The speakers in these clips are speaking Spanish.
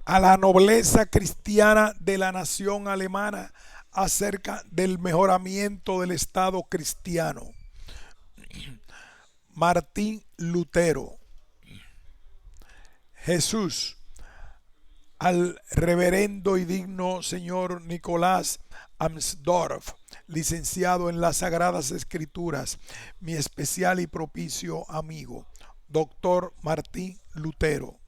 a la nobleza cristiana de la nación alemana acerca del mejoramiento del Estado cristiano. Martín Lutero. Jesús, al reverendo y digno señor Nicolás Amsdorff, licenciado en las Sagradas Escrituras, mi especial y propicio amigo, doctor Martín Lutero.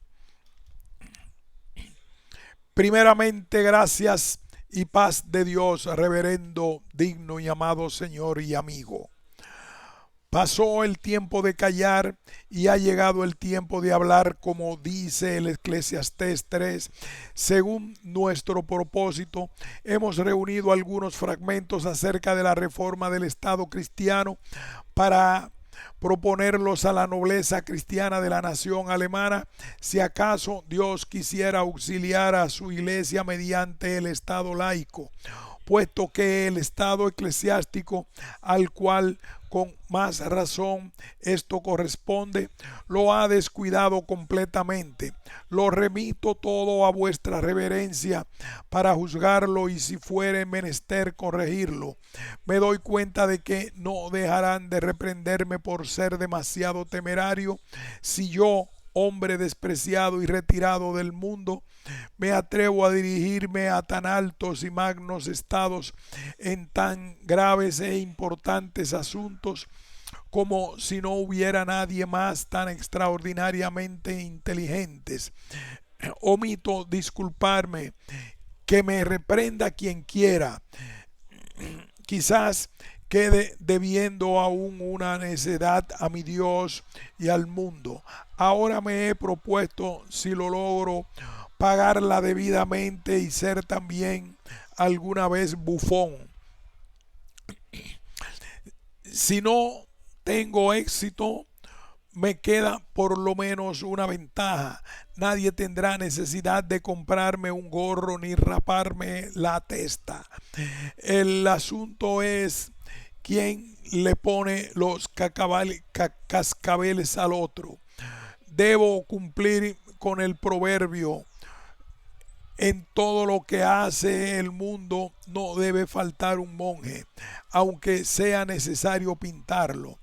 Primeramente, gracias y paz de Dios, reverendo, digno y amado Señor y amigo. Pasó el tiempo de callar y ha llegado el tiempo de hablar, como dice el Eclesiastés 3. Según nuestro propósito, hemos reunido algunos fragmentos acerca de la reforma del Estado cristiano para proponerlos a la nobleza cristiana de la nación alemana, si acaso Dios quisiera auxiliar a su iglesia mediante el Estado laico, puesto que el Estado eclesiástico, al cual con más razón esto corresponde, lo ha descuidado completamente. Lo remito todo a vuestra reverencia para juzgarlo y, si fuere menester, corregirlo. Me doy cuenta de que no dejarán de reprenderme por ser demasiado temerario si yo, hombre despreciado y retirado del mundo, me atrevo a dirigirme a tan altos y magnos estados en tan graves e importantes asuntos, como si no hubiera nadie más tan extraordinariamente inteligentes. Omito disculparme, que me reprenda quien quiera. Quizás quede debiendo aún una necedad a mi Dios y al mundo. Ahora me he propuesto, si lo logro, pagarla debidamente y ser también alguna vez bufón. Si no tengo éxito, me queda por lo menos una ventaja. Nadie tendrá necesidad de comprarme un gorro ni raparme la testa. El asunto es quién le pone los cascabeles al otro. Debo cumplir con el proverbio: en todo lo que hace el mundo no debe faltar un monje, aunque sea necesario pintarlo.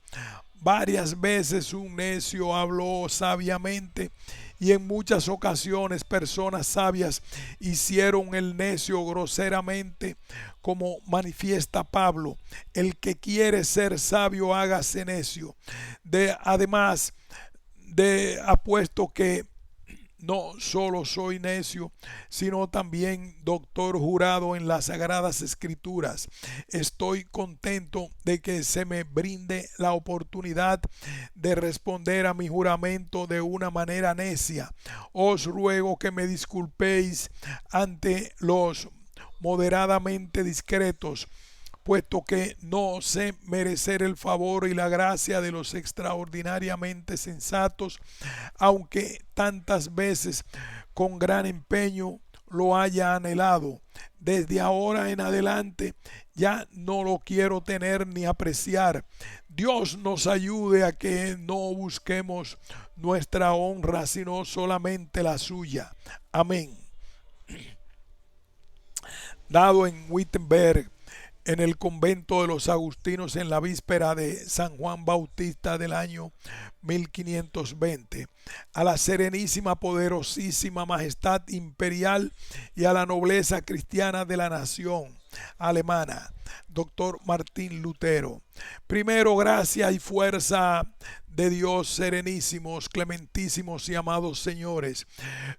Varias veces un necio habló sabiamente, y en muchas ocasiones personas sabias hicieron el necio groseramente, como manifiesta Pablo: el que quiere ser sabio, hágase necio. Además de apuesto que no solo soy necio, sino también doctor jurado en las Sagradas Escrituras. Estoy contento de que se me brinde la oportunidad de responder a mi juramento de una manera necia. Os ruego que me disculpéis ante los moderadamente discretos, puesto que no sé merecer el favor y la gracia de los extraordinariamente sensatos, aunque tantas veces con gran empeño lo haya anhelado. Desde ahora en adelante ya no lo quiero tener ni apreciar. Dios nos ayude a que no busquemos nuestra honra, sino solamente la suya. Amén. Dado en Wittenberg, en el convento de los agustinos, en la víspera de San Juan Bautista del año 1520, a la serenísima, poderosísima majestad imperial y a la nobleza cristiana de la nación alemana, doctor Martín Lutero. Primero, gracia y fuerza de Dios, serenísimos, clementísimos y amados señores.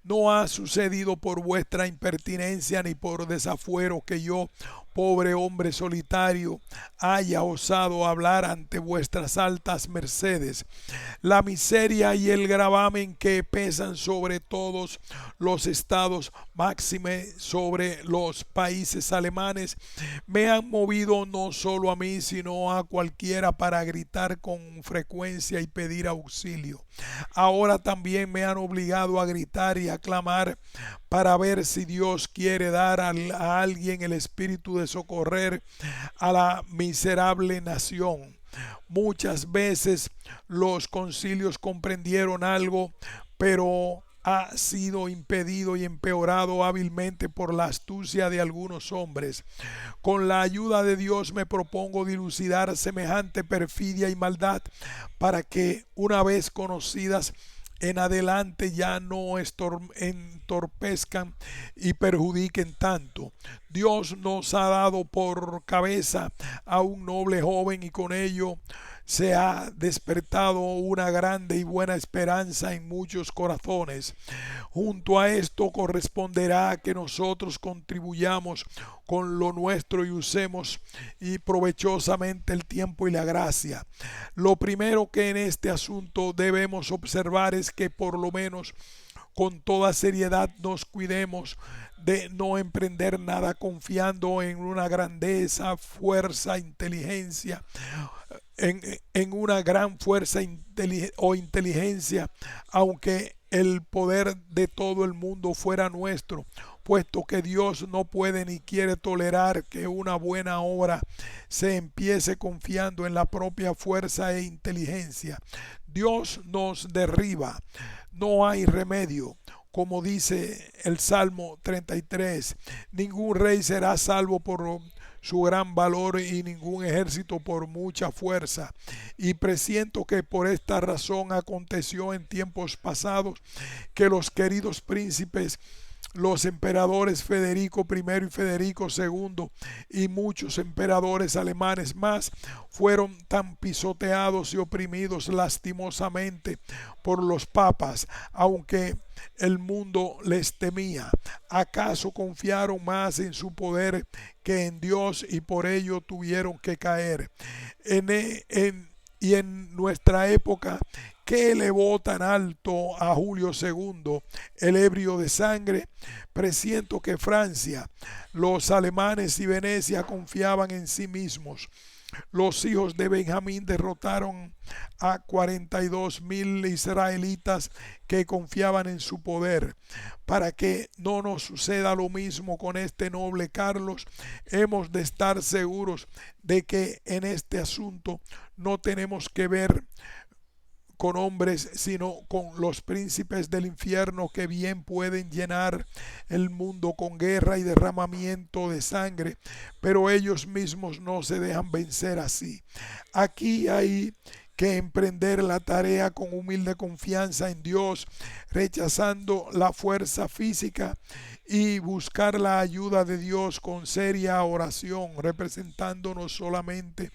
No ha sucedido por vuestra impertinencia ni por desafuero que yo, pobre hombre solitario, haya osado hablar ante vuestras altas mercedes. La miseria y el gravamen que pesan sobre todos los estados, máxime sobre los países alemanes, me han movido no solo a mí, sino a cualquiera, para gritar con frecuencia y pedir auxilio. Ahora también me han obligado a gritar y a clamar, para ver si Dios quiere dar a alguien el espíritu de socorrer a la miserable nación. Muchas veces los concilios comprendieron algo, pero ha sido impedido y empeorado hábilmente por la astucia de algunos hombres. Con la ayuda de Dios me propongo dilucidar semejante perfidia y maldad para que, una vez conocidas, en adelante ya no entorpezcan y perjudiquen tanto. Dios nos ha dado por cabeza a un noble joven y con ello se ha despertado una grande y buena esperanza en muchos corazones. Junto a esto corresponderá que nosotros contribuyamos con lo nuestro y usemos y provechosamente el tiempo y la gracia. Lo primero que en este asunto debemos observar es que por lo menos con toda seriedad nos cuidemos de no emprender nada confiando en una grandeza, fuerza, inteligencia, en una gran fuerza o inteligencia, aunque el poder de todo el mundo fuera nuestro, puesto que Dios no puede ni quiere tolerar que una buena obra se empiece confiando en la propia fuerza e inteligencia. Dios nos derriba, no hay remedio. Como dice el Salmo 33, ningún rey será salvo por su gran valor y ningún ejército por mucha fuerza. Y presiento que por esta razón aconteció en tiempos pasados que los queridos príncipes, los emperadores Federico I y Federico II y muchos emperadores alemanes más fueron tan pisoteados y oprimidos lastimosamente por los papas, aunque el mundo les temía. ¿Acaso confiaron más en su poder que en Dios y por ello tuvieron que caer? Y en nuestra época, ¿qué elevó tan alto a Julio II, el ebrio de sangre? Presiento que Francia, los alemanes y Venecia confiaban en sí mismos. Los hijos de Benjamín derrotaron a 42,000 israelitas que confiaban en su poder. Para que no nos suceda lo mismo con este noble Carlos, hemos de estar seguros de que en este asunto no tenemos que ver con hombres, sino con los príncipes del infierno que bien pueden llenar el mundo con guerra y derramamiento de sangre, pero ellos mismos no se dejan vencer así. Aquí hay que emprender la tarea con humilde confianza en Dios, rechazando la fuerza física y buscar la ayuda de Dios con seria oración, representando no solamente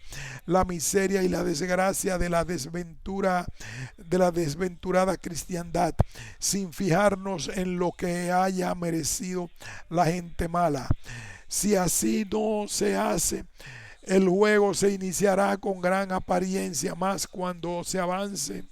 la miseria y la desgracia de la desventurada cristiandad, sin fijarnos en lo que haya merecido la gente mala. Si así no se hace, el juego se iniciará con gran apariencia, mas cuando se avance,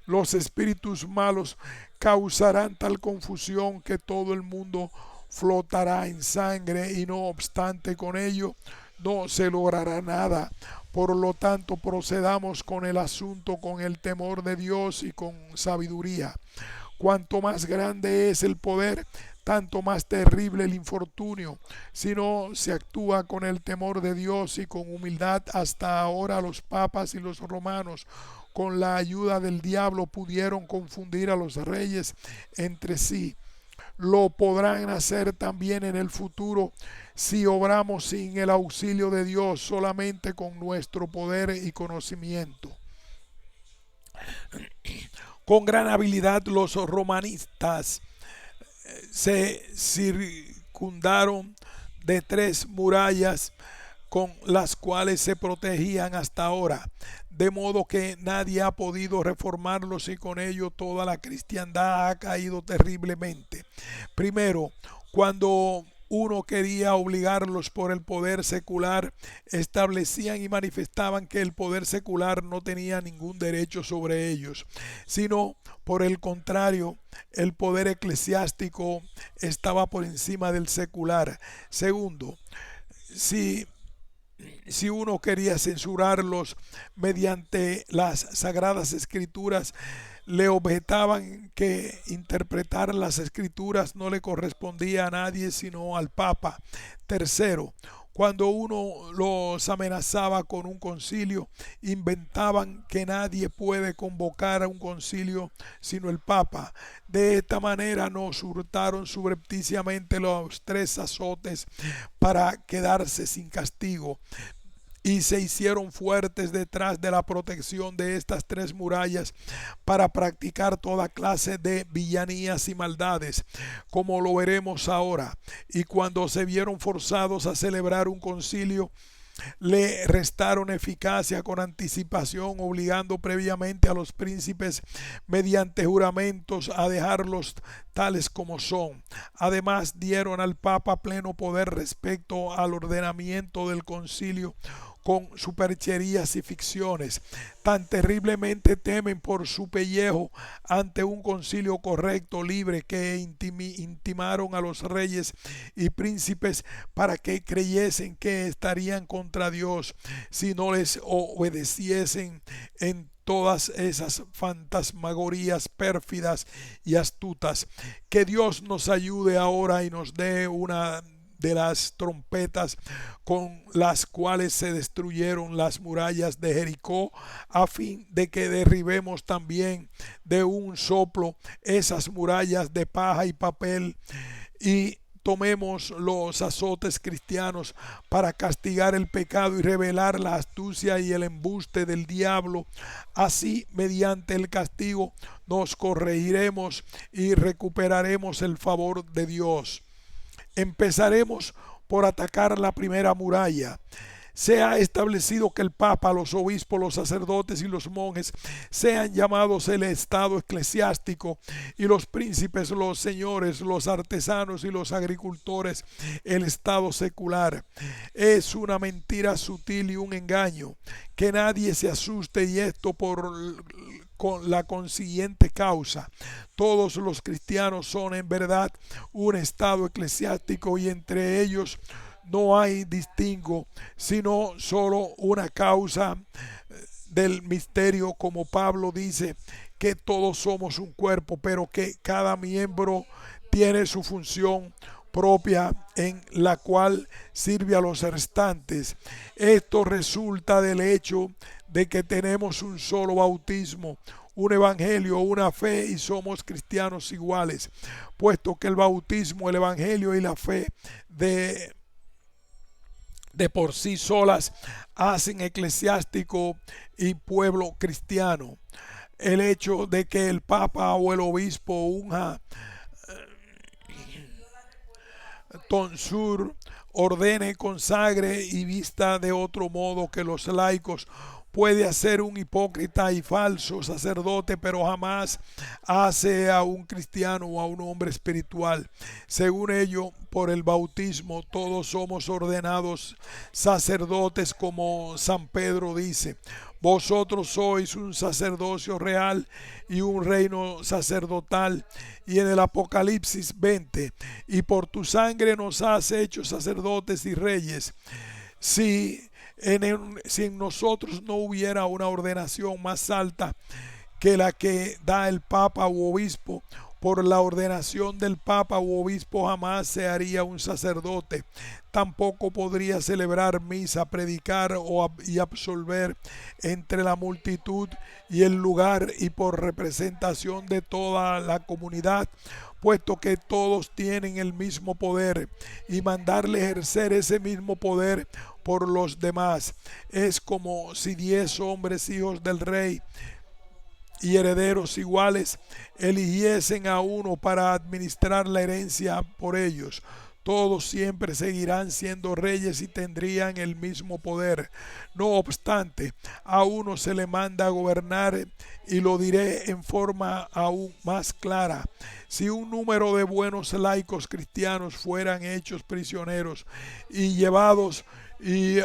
los espíritus malos causarán tal confusión que todo el mundo flotará en sangre y no obstante con ello no se logrará nada. Por lo tanto, procedamos con el asunto con el temor de Dios y con sabiduría. Cuanto más grande es el poder, tanto más terrible el infortunio. Si no se actúa con el temor de Dios y con humildad, hasta ahora los papas y los romanos, con la ayuda del diablo, pudieron confundir a los reyes entre sí. Lo podrán hacer también en el futuro si obramos sin el auxilio de Dios, solamente con nuestro poder y conocimiento. Con gran habilidad los romanistas se circundaron de 3 murallas con las cuales se protegían hasta ahora, de modo que nadie ha podido reformarlos y con ello toda la cristiandad ha caído terriblemente. Primero, cuando uno quería obligarlos por el poder secular, establecían y manifestaban que el poder secular no tenía ningún derecho sobre ellos, sino por el contrario, el poder eclesiástico estaba por encima del secular. Segundo, si uno quería censurarlos mediante las sagradas escrituras, le objetaban que interpretar las escrituras no le correspondía a nadie sino al Papa. Tercero, Cuando uno los amenazaba con un concilio, inventaban que nadie puede convocar a un concilio sino el Papa. De esta manera nos hurtaron subrepticiamente los 3 azotes para quedarse sin castigo, y se hicieron fuertes detrás de la protección de estas 3 murallas para practicar toda clase de villanías y maldades, como lo veremos ahora. Y cuando se vieron forzados a celebrar un concilio, le restaron eficacia con anticipación, obligando previamente a los príncipes mediante juramentos a dejarlos tales como son. Además, dieron al Papa pleno poder respecto al ordenamiento del concilio con supercherías y ficciones. Tan terriblemente temen por su pellejo ante un concilio correcto, libre, que intimaron a los reyes y príncipes para que creyesen que estarían contra Dios si no les obedeciesen en todas esas fantasmagorías pérfidas y astutas. Que Dios nos ayude ahora y nos dé una de las trompetas con las cuales se destruyeron las murallas de Jericó, a fin de que derribemos también de un soplo esas murallas de paja y papel, y tomemos los azotes cristianos para castigar el pecado y revelar la astucia y el embuste del diablo. Así, mediante el castigo, nos corregiremos y recuperaremos el favor de Dios. Empezaremos por atacar la primera muralla. Se ha establecido que el Papa, los obispos, los sacerdotes y los monjes sean llamados el estado eclesiástico, y los príncipes, los señores, los artesanos y los agricultores el estado secular. Es una mentira sutil y un engaño. Que nadie se asuste, y esto por con la consiguiente causa: todos los cristianos son en verdad un estado eclesiástico, y entre ellos no hay distingo, sino solo una causa del misterio, como Pablo dice, que todos somos un cuerpo, pero que cada miembro tiene su función propia en la cual sirve a los restantes. Esto resulta del hecho de que tenemos un solo bautismo, un evangelio, una fe, y somos cristianos iguales, puesto que el bautismo, el evangelio y la fe de por sí solas hacen eclesiástico y pueblo cristiano. El hecho de que el Papa o el obispo unja, tonsur, ordene, consagre y vista de otro modo que los laicos, puede hacer un hipócrita y falso sacerdote, pero jamás hace a un cristiano o a un hombre espiritual. Según ello, por el bautismo todos somos ordenados sacerdotes, como San Pedro dice: vosotros sois un sacerdocio real y un reino sacerdotal. Y en el Apocalipsis 20: y por tu sangre nos has hecho sacerdotes y reyes. Si en nosotros no hubiera una ordenación más alta que la que da el Papa u obispo, por la ordenación del Papa u obispo jamás se haría un sacerdote. Tampoco podría celebrar misa, predicar y absolver entre la multitud y el lugar, y por representación de toda la comunidad, puesto que todos tienen el mismo poder, y mandarle ejercer ese mismo poder por los demás. Es como si 10 hombres, hijos del rey y herederos iguales, eligiesen a uno para administrar la herencia por ellos. Todos siempre seguirán siendo reyes y tendrían el mismo poder. No obstante, a uno se le manda a gobernar, y lo diré en forma aún más clara: si un número de buenos laicos cristianos fueran hechos prisioneros y llevados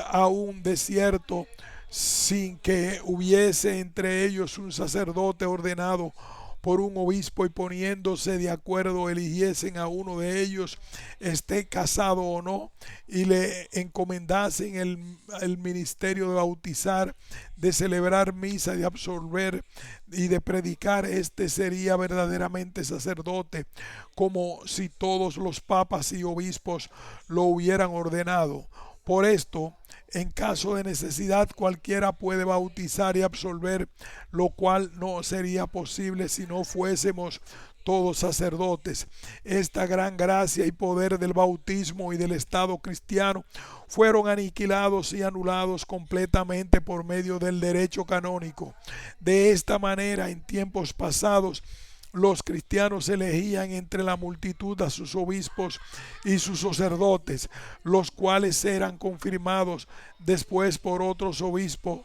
a un desierto, sin que hubiese entre ellos un sacerdote ordenado por un obispo, y poniéndose de acuerdo eligiesen a uno de ellos, esté casado o no, y le encomendasen el ministerio de bautizar, de celebrar misa, de absolver y de predicar, este sería verdaderamente sacerdote, como si todos los papas y obispos lo hubieran ordenado. Por esto, en caso de necesidad, cualquiera puede bautizar y absolver, lo cual no sería posible si no fuésemos todos sacerdotes. Esta gran gracia y poder del bautismo y del Estado cristiano fueron aniquilados y anulados completamente por medio del derecho canónico. De esta manera, en tiempos pasados, los cristianos elegían entre la multitud a sus obispos y sus sacerdotes, los cuales eran confirmados después por otros obispos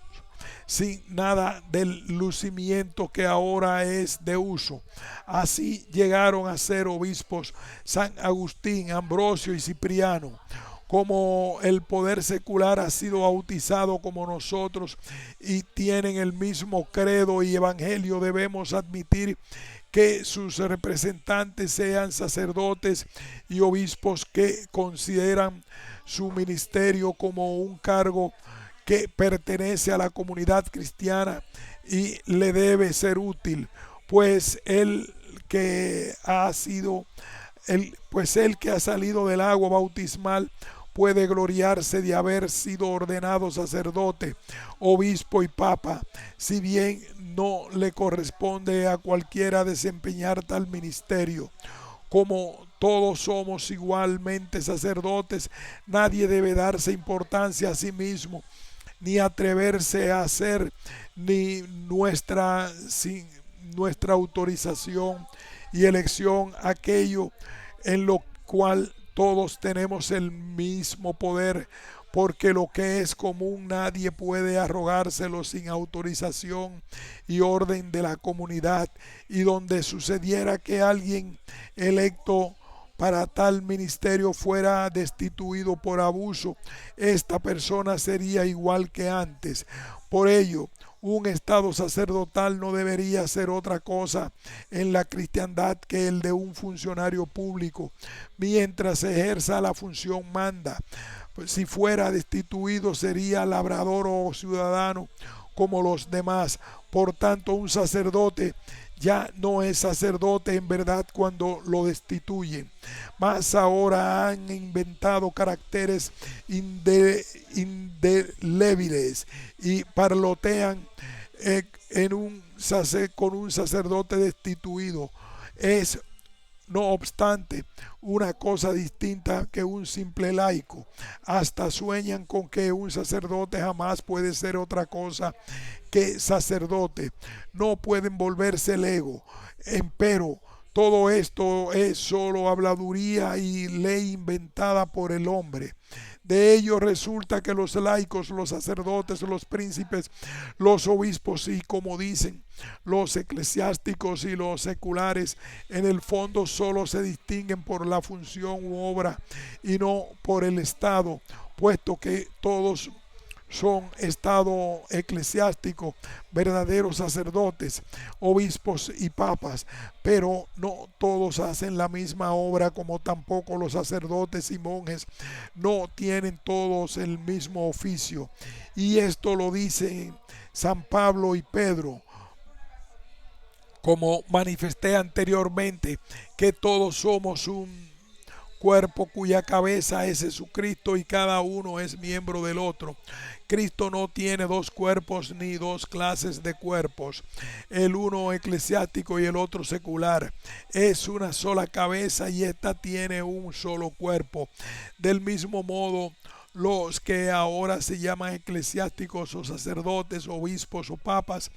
sin nada del lucimiento que ahora es de uso. Así llegaron a ser obispos San Agustín, Ambrosio y Cipriano. Como el poder secular ha sido bautizado como nosotros y tienen el mismo credo y evangelio, debemos admitir que sus representantes sean sacerdotes y obispos que consideran su ministerio como un cargo que pertenece a la comunidad cristiana y le debe ser útil, pues el que ha salido del agua bautismal puede gloriarse de haber sido ordenado sacerdote, obispo y papa, si bien no le corresponde a cualquiera desempeñar tal ministerio. Como todos somos igualmente sacerdotes, nadie debe darse importancia a sí mismo, ni atreverse a hacer ni sin nuestra autorización y elección aquello en lo cual todos tenemos el mismo poder, porque lo que es común nadie puede arrogárselo sin autorización y orden de la comunidad, y donde sucediera que alguien electo para tal ministerio fuera destituido por abuso, esta persona sería igual que antes. Por ello, un estado sacerdotal no debería ser otra cosa en la cristiandad que el de un funcionario público, mientras ejerza la función manda. Pues si fuera destituido sería labrador o ciudadano como los demás. Por tanto, un sacerdote ya no es sacerdote en verdad cuando lo destituyen. Mas ahora han inventado caracteres indelebles y parlotean con un sacerdote destituido. Es, no obstante, una cosa distinta que un simple laico. Hasta sueñan con que un sacerdote jamás puede ser otra cosa que sacerdote. No pueden volverse lego. Empero, todo esto es solo habladuría y ley inventada por el hombre. De ello resulta que los laicos, los sacerdotes, los príncipes, los obispos y, como dicen, los eclesiásticos y los seculares, en el fondo solo se distinguen por la función u obra y no por el estado, puesto que todos son estado eclesiástico, verdaderos sacerdotes, obispos y papas, pero no todos hacen la misma obra, como tampoco los sacerdotes y monjes no tienen todos el mismo oficio. Y esto lo dicen San Pablo y Pedro. Como manifesté anteriormente, que todos somos un cuerpo cuya cabeza es Jesucristo y cada uno es miembro del otro. Cristo no tiene dos cuerpos ni dos clases de cuerpos, el uno eclesiástico y el otro secular. Es una sola cabeza y ésta tiene un solo cuerpo. Del mismo modo, los que ahora se llaman eclesiásticos o sacerdotes, obispos o papas,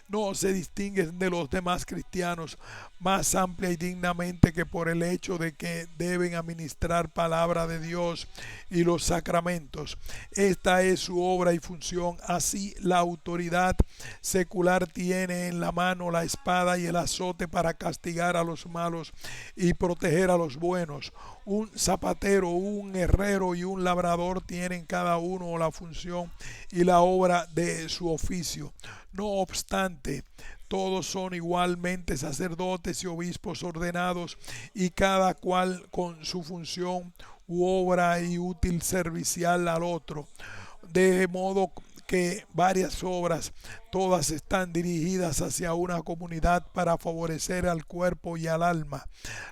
no se distinguen de los demás cristianos más amplia y dignamente que por el hecho de que deben administrar palabra de Dios y los sacramentos. Esta es su obra y función. Así, la autoridad secular tiene en la mano la espada y el azote para castigar a los malos y proteger a los buenos. Un zapatero, un herrero y un labrador tienen cada uno la función y la obra de su oficio. No obstante, todos son igualmente sacerdotes y obispos ordenados, y cada cual con su función u obra y útil servicial al otro. De modo que varias obras, todas están dirigidas hacia una comunidad para favorecer al cuerpo y al alma.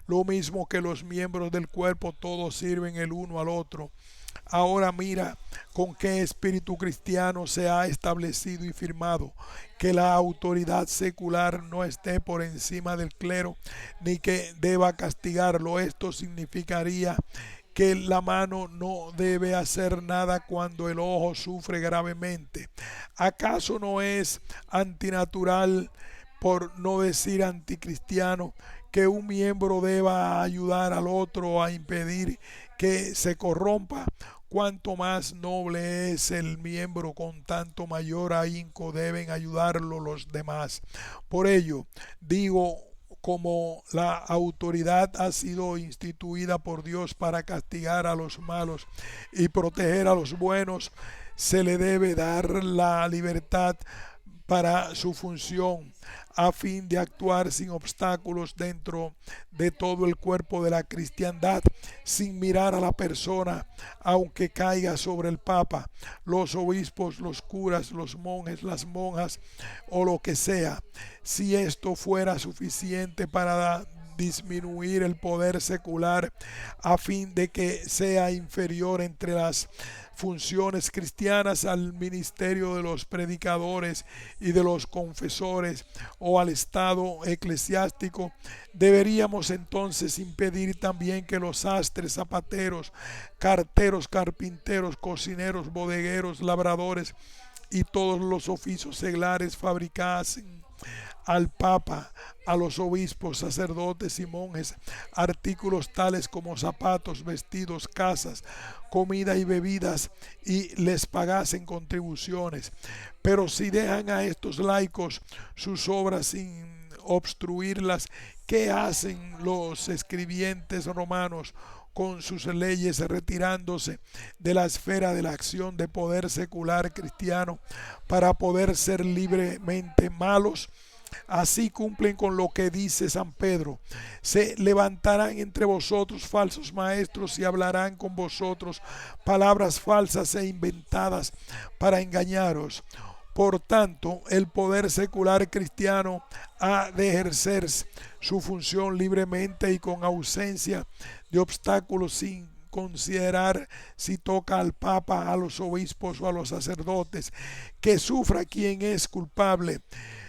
Lo mismo que los miembros del cuerpo, todos sirven el uno al otro. Ahora mira con qué espíritu cristiano se ha establecido y firmado que la autoridad secular no esté por encima del clero ni que deba castigarlo. Esto significaría que la mano no debe hacer nada cuando el ojo sufre gravemente. ¿Acaso no es antinatural, por no decir anticristiano, que un miembro deba ayudar al otro a impedir que se corrompa? Cuanto más noble es el miembro, con tanto mayor ahínco deben ayudarlo los demás. Por ello, digo, como la autoridad ha sido instituida por Dios para castigar a los malos y proteger a los buenos, se le debe dar la libertad para su función, a fin de actuar sin obstáculos dentro de todo el cuerpo de la cristiandad, sin mirar a la persona, aunque caiga sobre el Papa, los obispos, los curas, los monjes, las monjas o lo que sea. Si esto fuera suficiente para disminuir el poder secular a fin de que sea inferior entre las funciones cristianas al ministerio de los predicadores y de los confesores o al estado eclesiástico, deberíamos entonces impedir también que los sastres, zapateros, carteros, carpinteros, cocineros, bodegueros, labradores y todos los oficios seglares fabricasen al Papa, a los obispos, sacerdotes y monjes artículos tales como zapatos, vestidos, casas, comida y bebidas, y les pagasen contribuciones. Pero si dejan a estos laicos sus obras sin obstruirlas, ¿qué hacen los escribientes romanos con sus leyes, retirándose de la esfera de la acción de poder secular cristiano para poder ser libremente malos? Así cumplen con lo que dice San Pedro: se levantarán entre vosotros falsos maestros y hablarán con vosotros palabras falsas e inventadas para engañaros. Por tanto, el poder secular cristiano ha de ejercer su función libremente y con ausencia de obstáculos, sin considerar si toca al Papa, a los obispos o a los sacerdotes. Que sufra quien es culpable.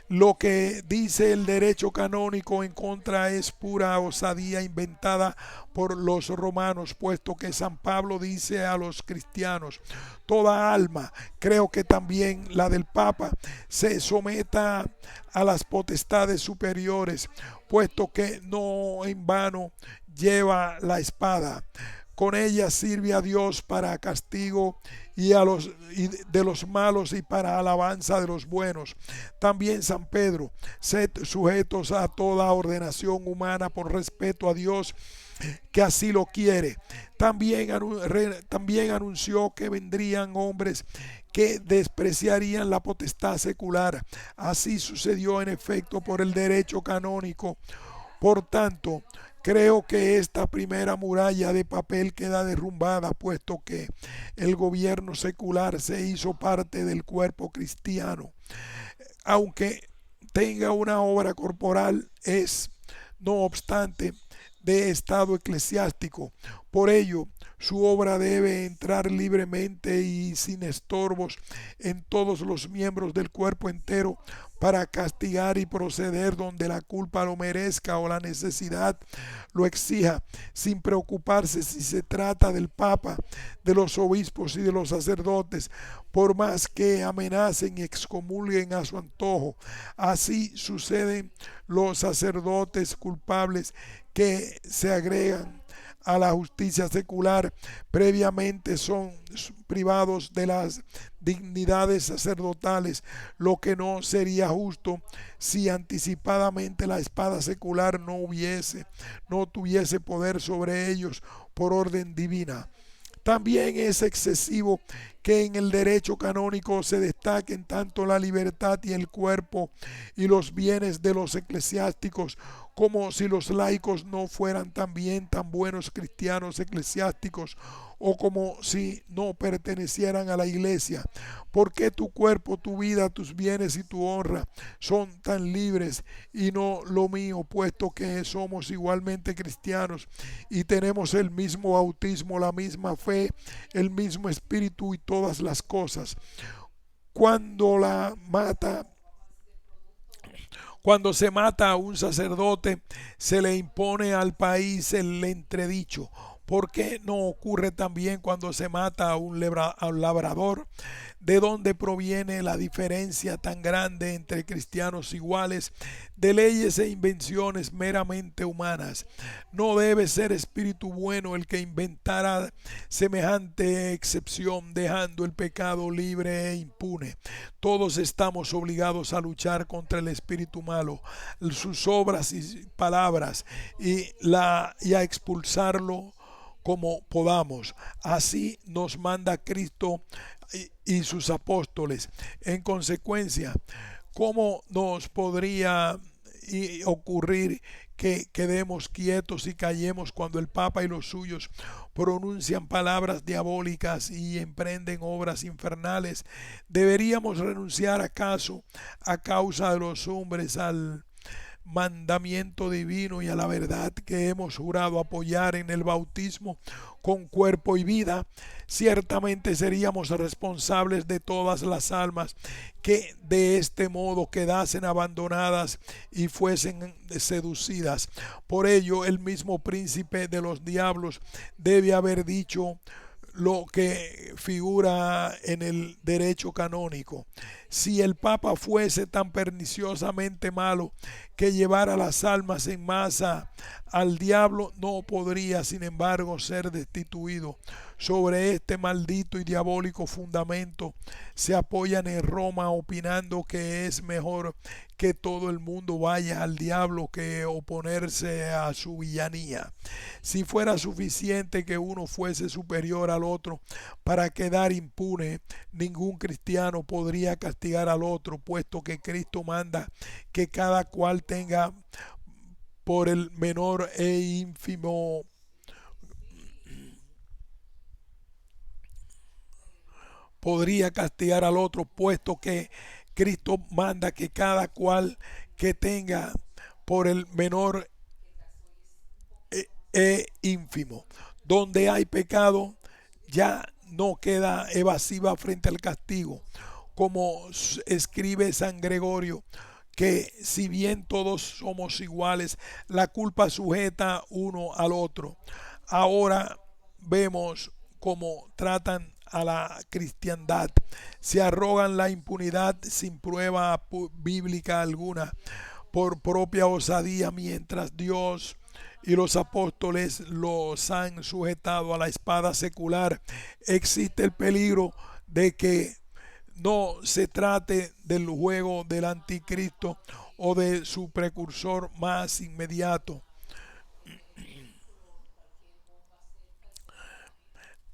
Lo que dice el derecho canónico en contra es pura osadía inventada por los romanos, puesto que San Pablo dice a los cristianos: toda alma, creo que también la del Papa, se someta a las potestades superiores, puesto que no en vano lleva la espada. Con ella sirve a Dios para castigo y de los malos y para alabanza de los buenos. También San Pedro: sed sujetos a toda ordenación humana por respeto a Dios, que así lo quiere. También anunció que vendrían hombres que despreciarían la potestad secular. Así sucedió en efecto por el derecho canónico. Por tanto, creo que esta primera muralla de papel queda derrumbada, puesto que el gobierno secular se hizo parte del cuerpo cristiano. Aunque tenga una obra corporal, es, no obstante, de estado eclesiástico. Por ello, su obra debe entrar libremente y sin estorbos en todos los miembros del cuerpo entero, para castigar y proceder donde la culpa lo merezca o la necesidad lo exija, sin preocuparse si se trata del Papa, de los obispos y de los sacerdotes, por más que amenacen y excomulguen a su antojo. Así suceden los sacerdotes culpables que se agregan a la justicia secular. Previamente son privados de las dignidades sacerdotales, lo que no sería justo si anticipadamente la espada secular no tuviese poder sobre ellos por orden divina. También es excesivo que en el derecho canónico se destaquen tanto la libertad y el cuerpo y los bienes de los eclesiásticos, como si los laicos no fueran también tan buenos cristianos eclesiásticos, o como si no pertenecieran a la iglesia. ¿Por qué tu cuerpo, tu vida, tus bienes y tu honra son tan libres y no lo mío, puesto que somos igualmente cristianos y tenemos el mismo bautismo, la misma fe, el mismo espíritu y todas las cosas? Cuando la mata Cuando se mata a un sacerdote, se le impone al país el entredicho: ¿por qué no ocurre también cuando se mata a un labrador? ¿De dónde proviene la diferencia tan grande entre cristianos iguales de leyes e invenciones meramente humanas? No debe ser espíritu bueno el que inventara semejante excepción, dejando el pecado libre e impune. Todos estamos obligados a luchar contra el espíritu malo, sus obras y palabras, y a expulsarlo como podamos. Así nos manda Cristo y sus apóstoles. En consecuencia, ¿cómo nos podría ocurrir que quedemos quietos y callemos cuando el Papa y los suyos pronuncian palabras diabólicas y emprenden obras infernales? ¿Deberíamos renunciar acaso, a causa de los hombres, al mandamiento divino y a la verdad que hemos jurado apoyar en el bautismo con cuerpo y vida? Ciertamente seríamos responsables de todas las almas que de este modo quedasen abandonadas y fuesen seducidas. Por ello, el mismo príncipe de los diablos debe haber dicho lo que figura en el derecho canónico: si el Papa fuese tan perniciosamente malo que llevara las almas en masa al diablo, no podría sin embargo ser destituido. Sobre este maldito y diabólico fundamento se apoyan en Roma, opinando que es mejor que todo el mundo vaya al diablo que oponerse a su villanía. Si fuera suficiente que uno fuese superior al otro para quedar impune, ningún cristiano podría castigar al otro, puesto que Cristo manda que cada cual tenga por el menor e ínfimo podría castigar al otro, puesto que Cristo manda que cada cual que tenga por el menor ínfimo. Donde hay pecado, ya no queda evasiva frente al castigo, como escribe San Gregorio, que si bien todos somos iguales, la culpa sujeta uno al otro. Ahora vemos cómo tratan a la cristiandad. Se arrogan la impunidad sin prueba bíblica alguna, por propia osadía, mientras Dios y los apóstoles los han sujetado a la espada secular. Existe el peligro de que no se trate del juego del anticristo o de su precursor más inmediato.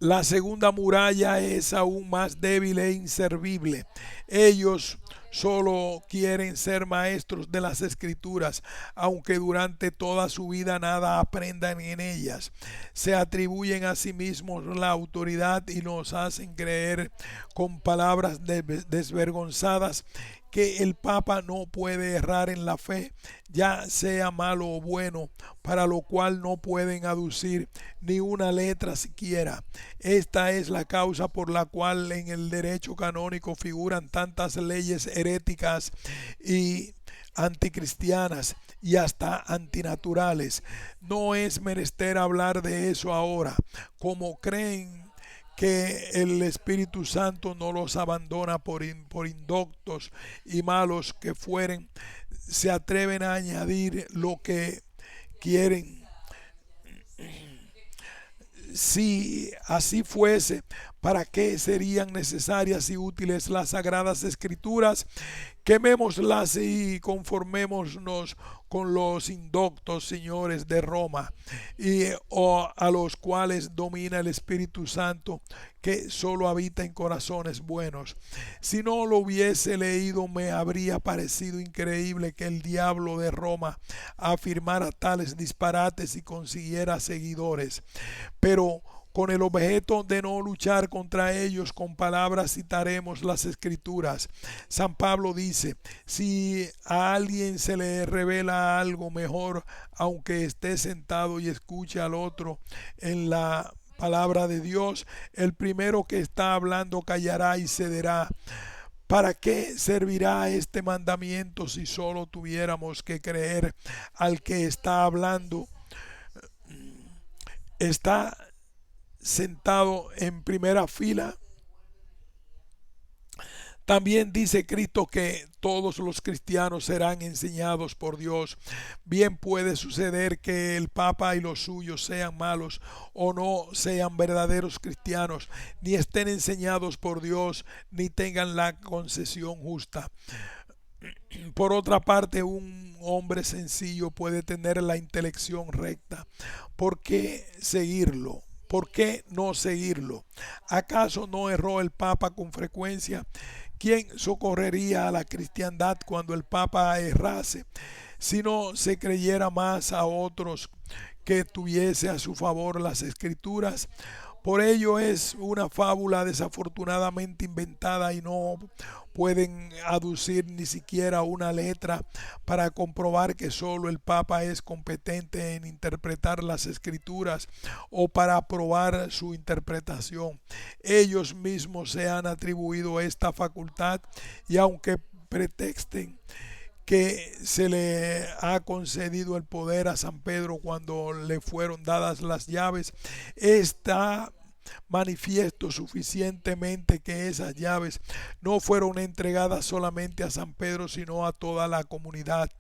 La segunda muralla es aún más débil e inservible. Ellos solo quieren ser maestros de las escrituras, aunque durante toda su vida nada aprendan en ellas. Se atribuyen a sí mismos la autoridad y nos hacen creer con palabras desvergonzadas que el Papa no puede errar en la fe, ya sea malo o bueno, para lo cual no pueden aducir ni una letra siquiera. Esta es la causa por la cual en el derecho canónico figuran tantas leyes heréticas y anticristianas y hasta antinaturales. No es menester hablar de eso ahora. Como creen que el Espíritu Santo no los abandona por indoctos y malos que fueren, se atreven a añadir lo que quieren. Si así fuese, ¿para qué serían necesarias y útiles las sagradas escrituras? Quemémoslas y conformémonos con los indoctos señores de Roma y a los cuales domina el Espíritu Santo que solo habita en corazones buenos. Si no lo hubiese leído, me habría parecido increíble que el diablo de Roma afirmara tales disparates y consiguiera seguidores. Pero con el objeto de no luchar contra ellos con palabras citaremos las escrituras. San Pablo dice, si a alguien se le revela algo mejor, aunque esté sentado y escuche al otro en la palabra de Dios, el primero que está hablando callará y cederá. ¿Para qué servirá este mandamiento si solo tuviéramos que creer al que está hablando? Está sentado en primera fila. También dice Cristo que todos los cristianos serán enseñados por Dios. Bien puede suceder que el Papa y los suyos sean malos o no sean verdaderos cristianos, ni estén enseñados por Dios, ni tengan la concesión justa. Por otra parte, un hombre sencillo puede tener la intelección recta. ¿Por qué seguirlo? ¿Por qué no seguirlo? ¿Acaso no erró el Papa con frecuencia? ¿Quién socorrería a la cristiandad cuando el Papa errase? Si no se creyera más a otros que tuviese a su favor las escrituras. Por ello es una fábula desafortunadamente inventada y no pueden aducir ni siquiera una letra para comprobar que solo el Papa es competente en interpretar las escrituras o para probar su interpretación. Ellos mismos se han atribuido esta facultad y aunque pretexten que se le ha concedido el poder a San Pedro cuando le fueron dadas las llaves, está manifiesto suficientemente que esas llaves no fueron entregadas solamente a San Pedro, sino a toda la comunidad.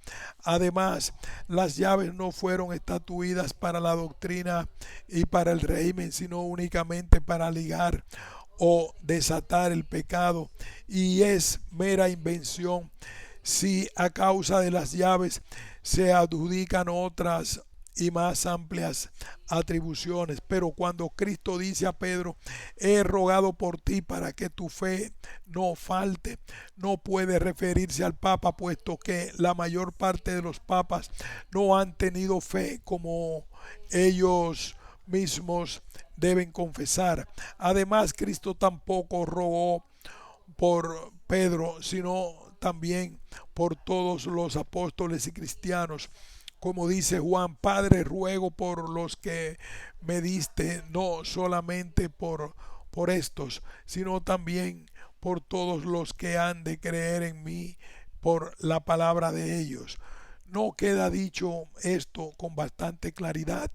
Además, las llaves no fueron estatuidas para la doctrina y para el régimen, sino únicamente para ligar o desatar el pecado, y es mera invención si a causa de las llaves se adjudican otras y más amplias atribuciones. Pero cuando Cristo dice a Pedro, he rogado por ti para que tu fe no falte, no puede referirse al Papa, puesto que la mayor parte de los papas no han tenido fe como ellos mismos deben confesar. Además, Cristo tampoco rogó por Pedro, sino también por todos los apóstoles y cristianos. Como dice Juan, Padre, ruego por los que me diste, no solamente por estos, sino también por todos los que han de creer en mí por la palabra de ellos. ¿No queda dicho esto con bastante claridad?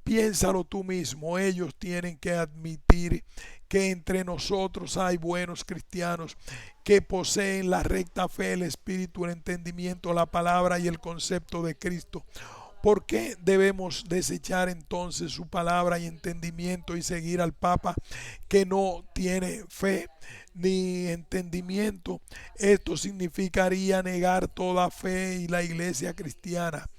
Piénsalo tú mismo, ellos tienen que admitir que entre nosotros hay buenos cristianos que poseen la recta fe, el espíritu, el entendimiento, la palabra y el concepto de Cristo. ¿Por qué debemos desechar entonces su palabra y entendimiento y seguir al Papa que no tiene fe ni entendimiento? Esto significaría negar toda fe y la iglesia cristiana.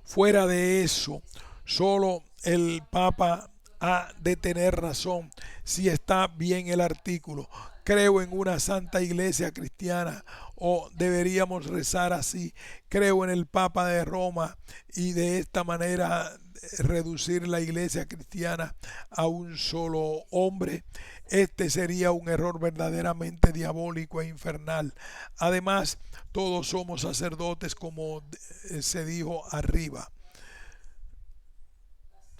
Fuera de eso, solo el Papa ha de tener razón si está bien el artículo. Creo en una santa iglesia cristiana, o deberíamos rezar así: creo en el Papa de Roma, y de esta manera reducir la iglesia cristiana a un solo hombre. Este sería un error verdaderamente diabólico e infernal. Además, todos somos sacerdotes, como se dijo arriba.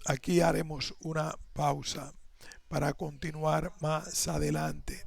Aquí haremos una pausa para continuar más adelante.